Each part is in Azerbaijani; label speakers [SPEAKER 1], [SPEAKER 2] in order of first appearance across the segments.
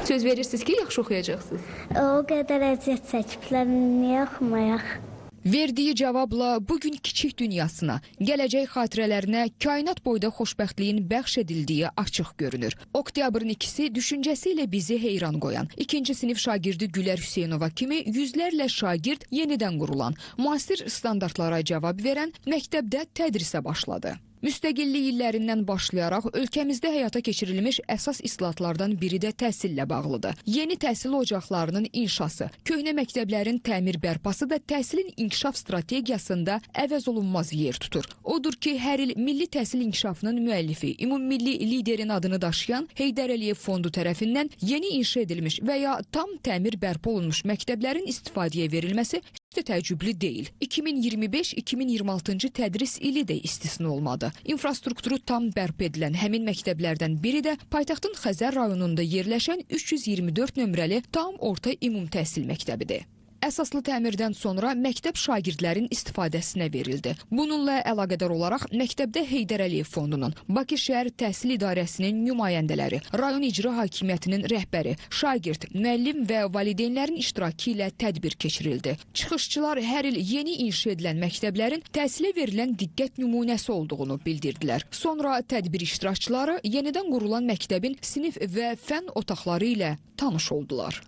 [SPEAKER 1] Söz verirsiniz ki, yaxşı oxuyacaqsınız.
[SPEAKER 2] O qədər əziyyət çəkiblər, niyə oxumayaq?
[SPEAKER 3] Verdiyi cavabla bugün kiçik dünyasına, gələcək xatirələrinə, kainat boyda xoşbəxtliyin bəxş edildiyi açıq görünür. Oktyabrın 2-si düşüncəsi ilə bizi heyran qoyan, 2-ci sinif şagirdi Gülər Hüseynova kimi yüzlərlə şagird yenidən qurulan, müasir standartlara cavab verən məktəbdə tədrisə başladı. Müstəqillik illərindən başlayaraq ölkəmizdə həyata keçirilmiş əsas islahatlardan biri də təhsillə bağlıdır. Yeni təhsil ocaqlarının inşası, köhnə məktəblərin təmir bərpası da təhsilin inkişaf strategiyasında əvəz olunmaz yer tutur. Odur ki, hər il milli təhsil inkişafının müəllifi, ümummilli liderin adını daşıyan Heydər Əliyev Fondu tərəfindən yeni inşa edilmiş və ya tam təmir bərpa olunmuş məktəblərin istifadəyə verilməsi heç də təəccüblü deyil. 2025-2026-cı tədris ili də istisna olmadı. İnfrastrukturu tam bərpa edilən həmin məktəblərdən biri də paytaxtın Xəzər rayonunda yerləşən 324 nömrəli tam orta ümumi təhsil məktəbidir. Əsaslı təmirdən sonra məktəb şagirdlərin istifadəsinə verildi. Bununla əlaqədar olaraq məktəbdə Heydər Əliyev Fondunun, Bakı şəhər təhsil idarəsinin nümayəndələri, rayon icra hakimiyyətinin rəhbəri, şagird, müəllim və valideynlərin iştirakı ilə tədbir keçirildi. Çıxışçılar hər il yeni inşa edilən məktəblərin təhsilə verilən diqqət nümunəsi olduğunu bildirdilər. Sonra tədbir iştirakçıları yenidən qurulan məktəbin sinif və fənn otaqları ilə tanış oldular.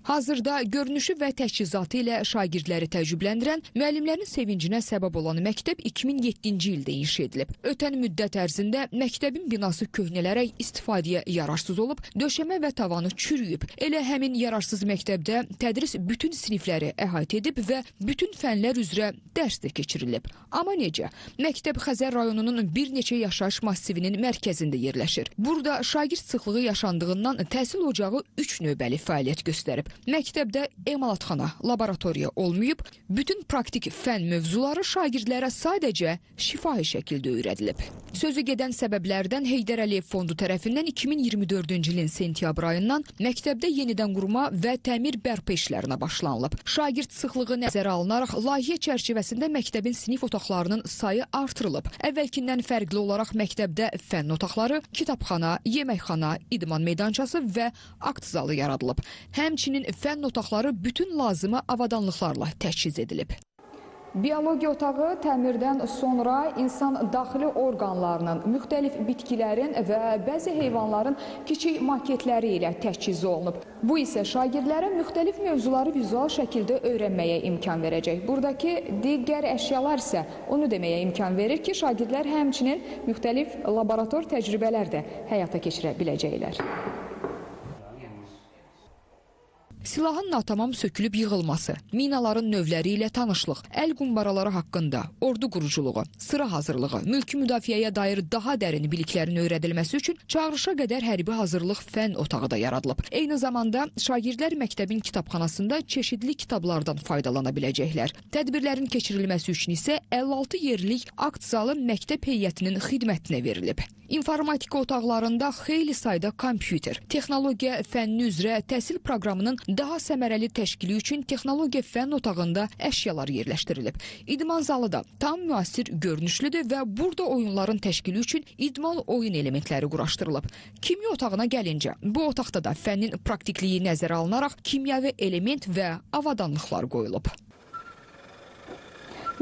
[SPEAKER 3] Hazırda görünüşü və təchizatı ilə şagirdləri təəccübləndirən, müəllimlərin sevincinə səbəb olan məktəb 2007-ci ildə inşa edilib. Ötən müddət ərzində məktəbin binası köhnələrək istifadəyə yararsız olub, döşəmə və tavanı çürüyüb. Elə həmin yararsız məktəbdə tədris bütün sinifləri əhatə edib və bütün fənlər üzrə dərs də keçirilib. Amma necə? Məktəb Xəzər rayonunun bir neçə yaşayış massivinin mərkəzində yerləşir. Burada şagird sıxlığı yaşandığından təhsil ocağı 3 növbəli fəaliyyət göstərib. Məktəbdə emalatxana, laboratoriya olmayıb, bütün praktik fənn mövzuları şagirdlərə sadəcə şifahi şəkildə öyrədilib. Sözü gedən səbəblərdən Heydər Əliyev Fondu tərəfindən 2024-cü ilin sentyabr ayından məktəbdə yenidən qurma və təmir bərpa işlərinə başlanılıb. Şagird sıxlığı nəzərə alınaraq layihə çərçivəsində məktəbin sinif otaqlarının sayı artırılıb. Əvvəlkindən fərqli olaraq məktəbdə fənn otaqları, kitabxana, yeməkxana, idman meydançası və akt zalı yaradılıb. Həmçinin fənn otaqları bütün lazımı avadanlıqlarla təchiz edilib.
[SPEAKER 1] Biologiya otağı təmirdən sonra insan daxili orqanlarının, müxtəlif bitkilərin və bəzi heyvanların kiçik maketləri ilə təchiz olunub. Bu isə şagirdlərə müxtəlif mövzuları vizual şəkildə öyrənməyə imkan verəcək. Buradakı digər əşyalar isə onu deməyə imkan verir ki, şagirdlər həmçinin müxtəlif laborator təcrübələr də həyata keçirə biləcəklər.
[SPEAKER 3] Silahın natamam sökülüb yığılması, minaların növləri ilə tanışlıq, əl qumbaraları haqqında, ordu quruculuğu, sıra hazırlığı, mülki müdafiəyə dair daha dərin biliklərin öyrədilməsi üçün çağırışa qədər hərbi hazırlıq fənn otağı da yaradılıb. Eyni zamanda şagirdlər məktəbin kitabxanasında çeşidli kitablardan faydalana biləcəklər. Tədbirlərin keçirilməsi üçün isə 56 yerlik akt zalı məktəb heyətinin xidmətinə verilib. İnformatika otaqlarında xeyli sayda kompüter, texnologiya fənni üzrə təhsil proqramının daha səmərəli təşkili üçün texnologiya fənn otağında əşyalar yerləşdirilib. İdman zalı da tam müasir görünüşlüdür və burada oyunların təşkili üçün idman oyun elementləri quraşdırılıb. Kimya otağına gəlincə, bu otaqda da fənnin praktikliyi nəzərə alınaraq kimyəvi element və avadanlıqlar qoyulub.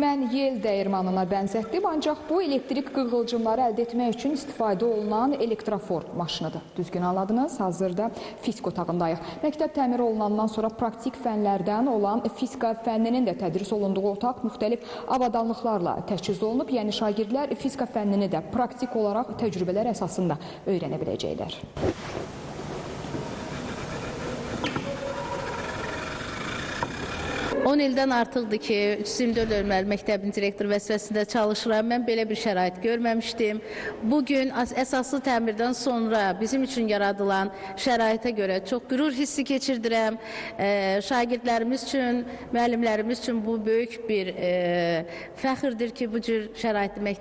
[SPEAKER 1] Mən yel dəyirmanına bənzətdim, ancaq bu elektrik qığılcımları əldə etmək üçün istifadə olunan elektrofor maşınıdır. Düzgün anladınız, hazırda fizika otağındayıq. Məktəb təmir olunandan sonra praktik fənlərdən olan fizika fənninin də tədris olunduğu otaq müxtəlif avadanlıqlarla təchiz olunub. Yəni şagirdlər fizika fənnini də praktik olaraq təcrübələr əsasında öyrənə biləcəklər.
[SPEAKER 4] 10 ildən artıqdır ki, 324 nömrəli məktəbin direktor vəzifəsində çalışıram. Mən belə bir şərait görməmişdim. Bugün əsaslı təmirdən sonra bizim üçün yaradılan şəraitə görə çox qürur hissi keçirdirəm. Şagirdlərimiz üçün, müəllimlərimiz üçün bu böyük bir fəxirdir ki, bu cür şəraitli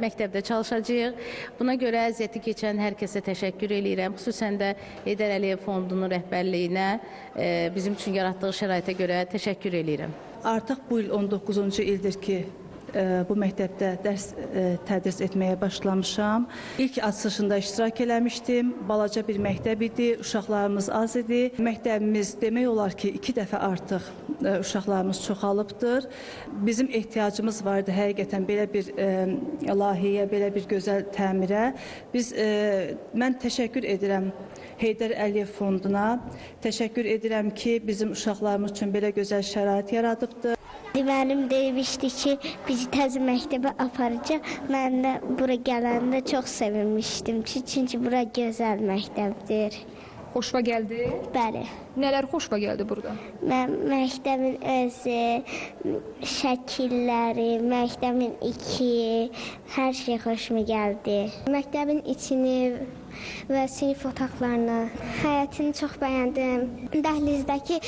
[SPEAKER 4] məktəbdə çalışacağıq. Buna görə əziyyəti keçən hər kəsə təşəkkür edirəm. Xüsusən də Heydər Əliyev Fondunun rəhbərliyinə bizim üçün yaratdığı şəraitə görə təşəkkür edirəm.
[SPEAKER 5] Artıq bu il 19-cu ildir ki, bu məktəbdə dərs tədris etməyə başlamışam. İlk açılışında iştirak eləmişdim. Balaca bir məktəb idi, uşaqlarımız az idi. Məktəbimiz demək olar ki, 2 dəfə artıq uşaqlarımız çoxalıbdır. Bizim ehtiyacımız vardı həqiqətən belə bir layihəyə, belə bir gözəl təmirə. Mən təşəkkür edirəm Heydər Əliyev fonduna. Təşəkkür edirəm ki, bizim uşaqlarımız üçün belə gözəl şərait yaradıbdır.
[SPEAKER 2] Müəllim demişdi ki, bizi təzə məktəbə aparacaq. Mən də bura gələndə çox sevinmişdim. Çünki bura gözəl məktəbdir.
[SPEAKER 1] Xoşva gəldi?
[SPEAKER 2] Bəli.
[SPEAKER 1] Nələr xoşva gəldi burada?
[SPEAKER 2] Məktəbin özü, şəkilləri, məktəbin hər şey xoşuma gəldi. Məktəbin içini və sinif otaqlarını, həyətini çox bəyəndim. Dəhlizdəki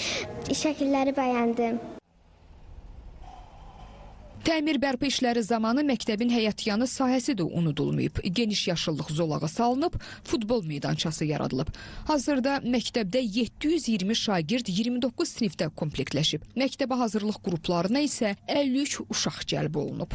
[SPEAKER 2] şəkilləri bəyəndim.
[SPEAKER 3] Təmir bərpa işləri zamanı məktəbin həyətyanı sahəsi də unudulmayıb. Geniş yaşıllıq zolağı salınıb, futbol meydançası yaradılıb. Hazırda məktəbdə 720 şagird 29 sinifdə komplektləşib. Məktəbə hazırlıq qruplarına isə 53 uşaq cəlb olunub.